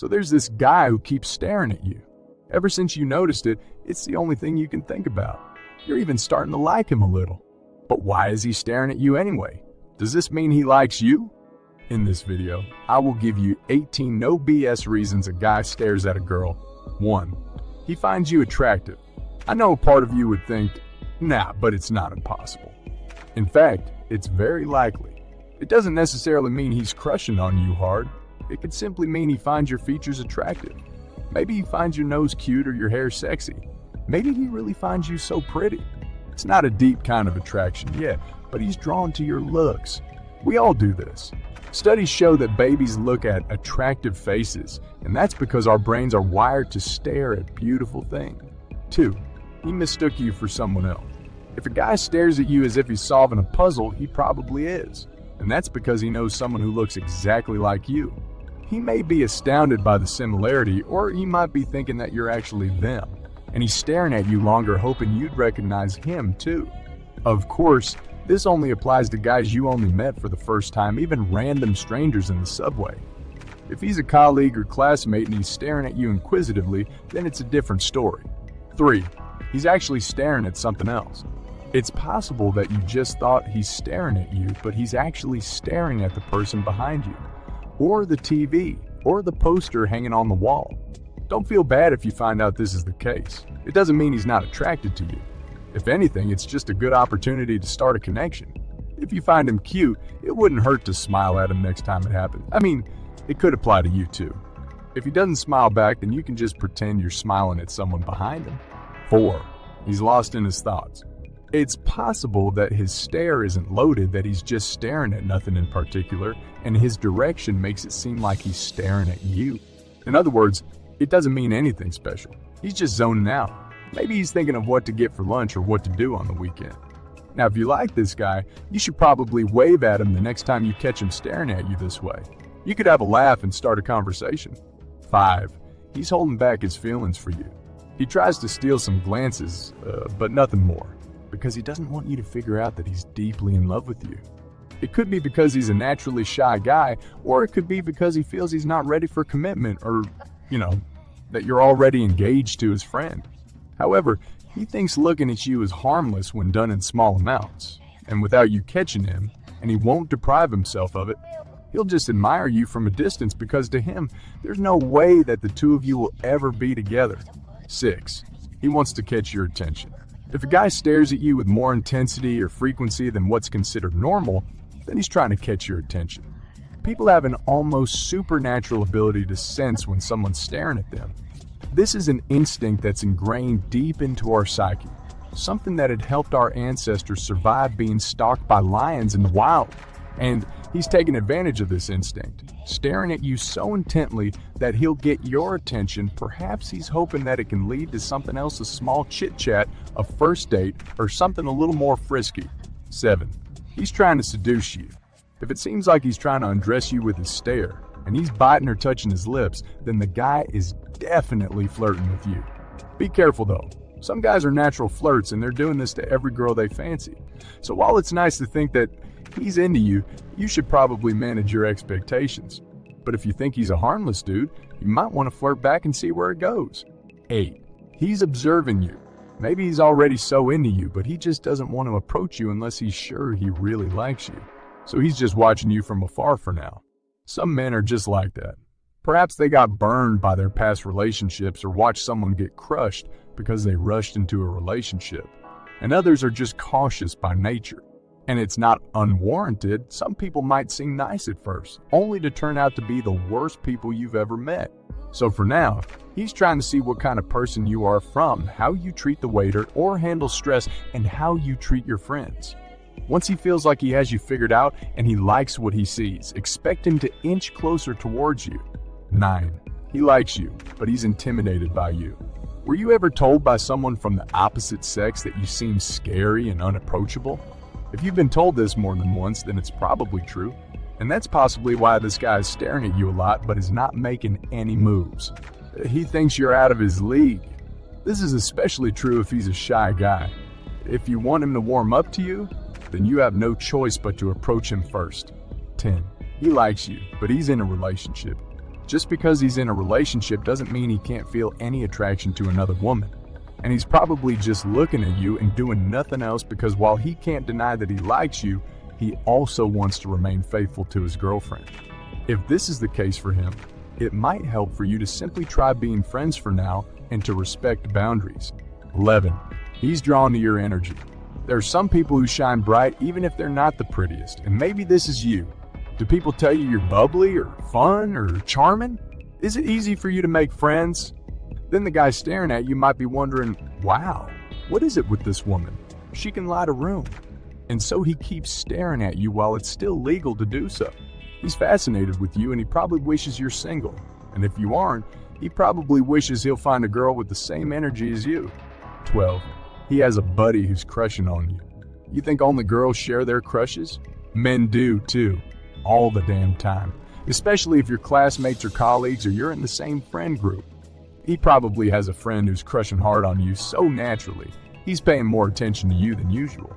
So there's this guy who keeps staring at you. Ever since you noticed it, it's the only thing you can think about. You're even starting to like him a little. But why is he staring at you anyway? Does this mean he likes you? In this video, I will give you 18 no BS reasons a guy stares at a girl. 1. He finds you attractive. I know a part of you would think, nah, but it's not impossible. In fact, it's very likely. It doesn't necessarily mean he's crushing on you hard. It could simply mean he finds your features attractive. Maybe he finds your nose cute or your hair sexy. Maybe he really finds you so pretty. It's not a deep kind of attraction yet, but he's drawn to your looks. We all do this. Studies show that babies look at attractive faces, and that's because our brains are wired to stare at beautiful things. 2. He mistook you for someone else. If a guy stares at you as if he's solving a puzzle, he probably is. And that's because he knows someone who looks exactly like you. He may be astounded by the similarity, or he might be thinking that you're actually them. And he's staring at you longer, hoping you'd recognize him too. Of course, this only applies to guys you only met for the first time, even random strangers in the subway. If he's a colleague or classmate and he's staring at you inquisitively, then it's a different story. 3. He's actually staring at something else. It's possible that you just thought he's staring at you, but he's actually staring at the person behind you, or the TV, or the poster hanging on the wall. Don't feel bad if you find out this is the case. It doesn't mean he's not attracted to you. If anything, it's just a good opportunity to start a connection. If you find him cute, it wouldn't hurt to smile at him next time it happens. I mean, it could apply to you too. If he doesn't smile back, then you can just pretend you're smiling at someone behind him. 4. He's lost in his thoughts. It's possible that his stare isn't loaded, that he's just staring at nothing in particular, and his direction makes it seem like he's staring at you. In other words, it doesn't mean anything special. He's just zoning out. Maybe he's thinking of what to get for lunch or what to do on the weekend. Now, if you like this guy, you should probably wave at him the next time you catch him staring at you this way. You could have a laugh and start a conversation. 5. He's holding back his feelings for you. He tries to steal some glances, but nothing more, because he doesn't want you to figure out that he's deeply in love with you. It could be because he's a naturally shy guy, or it could be because he feels he's not ready for commitment, or, that you're already engaged to his friend. However, he thinks looking at you is harmless when done in small amounts, and without you catching him, and he won't deprive himself of it. He'll just admire you from a distance because to him, there's no way that the two of you will ever be together. 6. He wants to catch your attention. If a guy stares at you with more intensity or frequency than what's considered normal, then he's trying to catch your attention. People have an almost supernatural ability to sense when someone's staring at them. This is an instinct that's ingrained deep into our psyche, something that had helped our ancestors survive being stalked by lions in the wild. And he's taking advantage of this instinct, staring at you so intently that he'll get your attention. Perhaps he's hoping that it can lead to something else, a small chit-chat, a first date, or something a little more frisky. 7. He's trying to seduce you. If it seems like he's trying to undress you with his stare, and he's biting or touching his lips, then the guy is definitely flirting with you. Be careful though. Some guys are natural flirts and they're doing this to every girl they fancy. So while it's nice to think that he's into you, you should probably manage your expectations. But if you think he's a harmless dude, you might want to flirt back and see where it goes. 8. He's observing you. Maybe he's already so into you, but he just doesn't want to approach you unless he's sure he really likes you. So he's just watching you from afar for now. Some men are just like that. Perhaps they got burned by their past relationships or watched someone get crushed because they rushed into a relationship. And others are just cautious by nature. And it's not unwarranted. Some people might seem nice at first, only to turn out to be the worst people you've ever met. So for now, he's trying to see what kind of person you are from how you treat the waiter or handle stress, and how you treat your friends. Once he feels like he has you figured out and he likes what he sees, expect him to inch closer towards you. 9. He likes you, but he's intimidated by you. Were you ever told by someone from the opposite sex that you seem scary and unapproachable? If you've been told this more than once, then it's probably true. And that's possibly why this guy is staring at you a lot but is not making any moves. He thinks you're out of his league. This is especially true if he's a shy guy. If you want him to warm up to you, then you have no choice but to approach him first. 10. He likes you, but he's in a relationship. Just because he's in a relationship doesn't mean he can't feel any attraction to another woman. And he's probably just looking at you and doing nothing else because while he can't deny that he likes you, he also wants to remain faithful to his girlfriend. If this is the case for him, it might help for you to simply try being friends for now and to respect boundaries. 11. He's drawn to your energy. There are some people who shine bright even if they're not the prettiest, and maybe this is you. Do people tell you you're bubbly or fun or charming? Is it easy for you to make friends? Then the guy staring at you might be wondering, wow, what is it with this woman? She can light a room. And so he keeps staring at you while it's still legal to do so. He's fascinated with you and he probably wishes you're single. And if you aren't, he probably wishes he'll find a girl with the same energy as you. 12. He has a buddy who's crushing on you. You think only girls share their crushes? Men do too. All the damn time. Especially if you're classmates or colleagues or you're in the same friend group. He probably has a friend who's crushing hard on you so naturally, he's paying more attention to you than usual.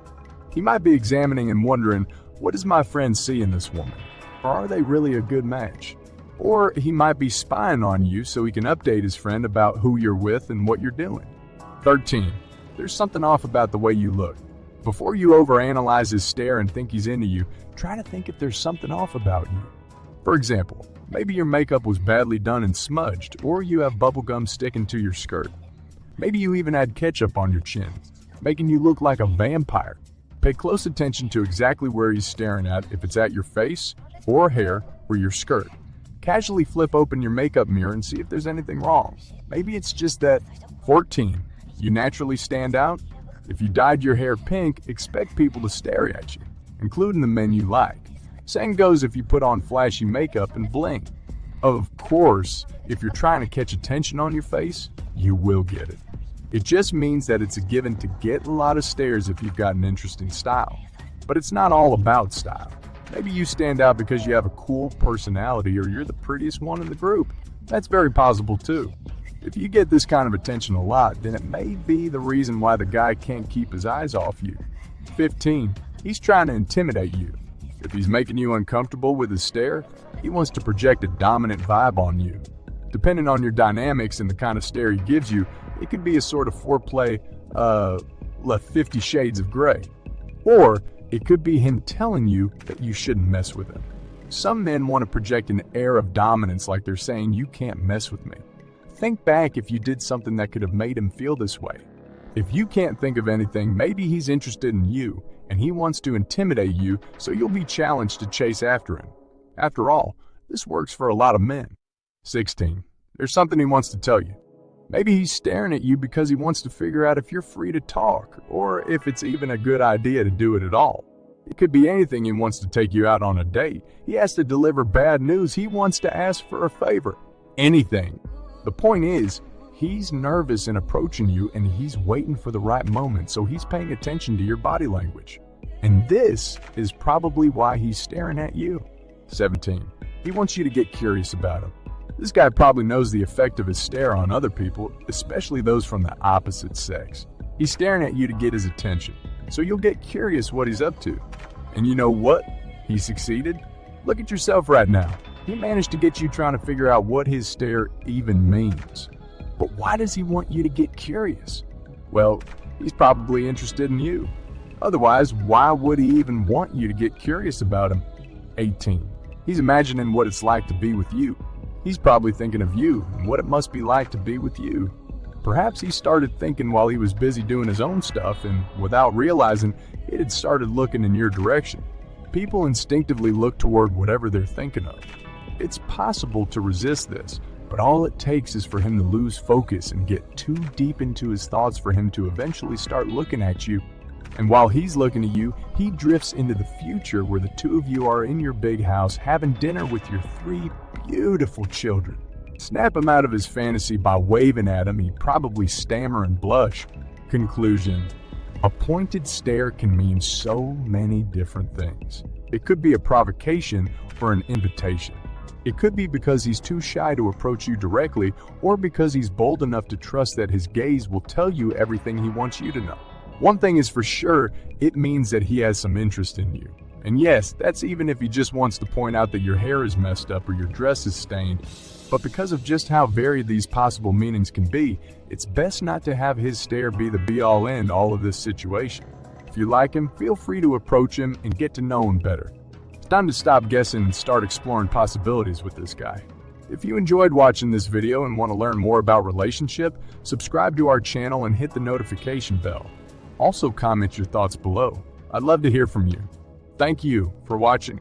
He might be examining and wondering, what does my friend see in this woman? Or are they really a good match? Or he might be spying on you so he can update his friend about who you're with and what you're doing. 13. There's something off about the way you look. Before you overanalyze his stare and think he's into you, try to think if there's something off about you. For example, maybe your makeup was badly done and smudged, or you have bubblegum sticking to your skirt. Maybe you even had ketchup on your chin, making you look like a vampire. Pay close attention to exactly where he's staring at, if it's at your face, or hair, or your skirt. Casually flip open your makeup mirror and see if there's anything wrong. Maybe it's just that. 14. You naturally stand out? If you dyed your hair pink, expect people to stare at you, including the men you like. Same goes if you put on flashy makeup and bling. Of course, if you're trying to catch attention on your face, you will get it. It just means that it's a given to get a lot of stares if you've got an interesting style. But it's not all about style. Maybe you stand out because you have a cool personality or you're the prettiest one in the group. That's very possible too. If you get this kind of attention a lot, then it may be the reason why the guy can't keep his eyes off you. 15. He's trying to intimidate you. If he's making you uncomfortable with his stare, he wants to project a dominant vibe on you. Depending on your dynamics and the kind of stare he gives you, it could be a sort of foreplay, 50 Shades of Grey. Or it could be him telling you that you shouldn't mess with him. Some men want to project an air of dominance like they're saying, you can't mess with me. Think back if you did something that could have made him feel this way. If you can't think of anything, maybe he's interested in you, and he wants to intimidate you, so you'll be challenged to chase after him. After all, this works for a lot of men. 16. There's something he wants to tell you. Maybe he's staring at you because he wants to figure out if you're free to talk, or if it's even a good idea to do it at all. It could be anything. He wants to take you out on a date. He has to deliver bad news. He wants to ask for a favor. Anything. The point is, he's nervous in approaching you and he's waiting for the right moment, so he's paying attention to your body language. And this is probably why he's staring at you. 17. He wants you to get curious about him. This guy probably knows the effect of his stare on other people, especially those from the opposite sex. He's staring at you to get his attention, so you'll get curious what he's up to. And you know what? He succeeded. Look at yourself right now. He managed to get you trying to figure out what his stare even means. But why does he want you to get curious? Well, he's probably interested in you. Otherwise, why would he even want you to get curious about him? 18. He's imagining what it's like to be with you. He's probably thinking of you and what it must be like to be with you. Perhaps he started thinking while he was busy doing his own stuff, and without realizing, it had started looking in your direction. People instinctively look toward whatever they're thinking of. It's possible to resist this, but all it takes is for him to lose focus and get too deep into his thoughts for him to eventually start looking at you. And while he's looking at you, he drifts into the future where the two of you are in your big house having dinner with your 3 beautiful children. Snap him out of his fantasy by waving at him. He'd probably stammer and blush. Conclusion. A pointed stare can mean so many different things. It could be a provocation or an invitation. It could be because he's too shy to approach you directly, or because he's bold enough to trust that his gaze will tell you everything he wants you to know. One thing is for sure, it means that he has some interest in you. And yes, that's even if he just wants to point out that your hair is messed up or your dress is stained. But because of just how varied these possible meanings can be, it's best not to have his stare be the be-all end-all of this situation. If you like him, feel free to approach him and get to know him better. It's time to stop guessing and start exploring possibilities with this guy. If you enjoyed watching this video and want to learn more about relationship, subscribe to our channel and hit the notification bell. Also comment your thoughts below. I'd love to hear from you. Thank you for watching.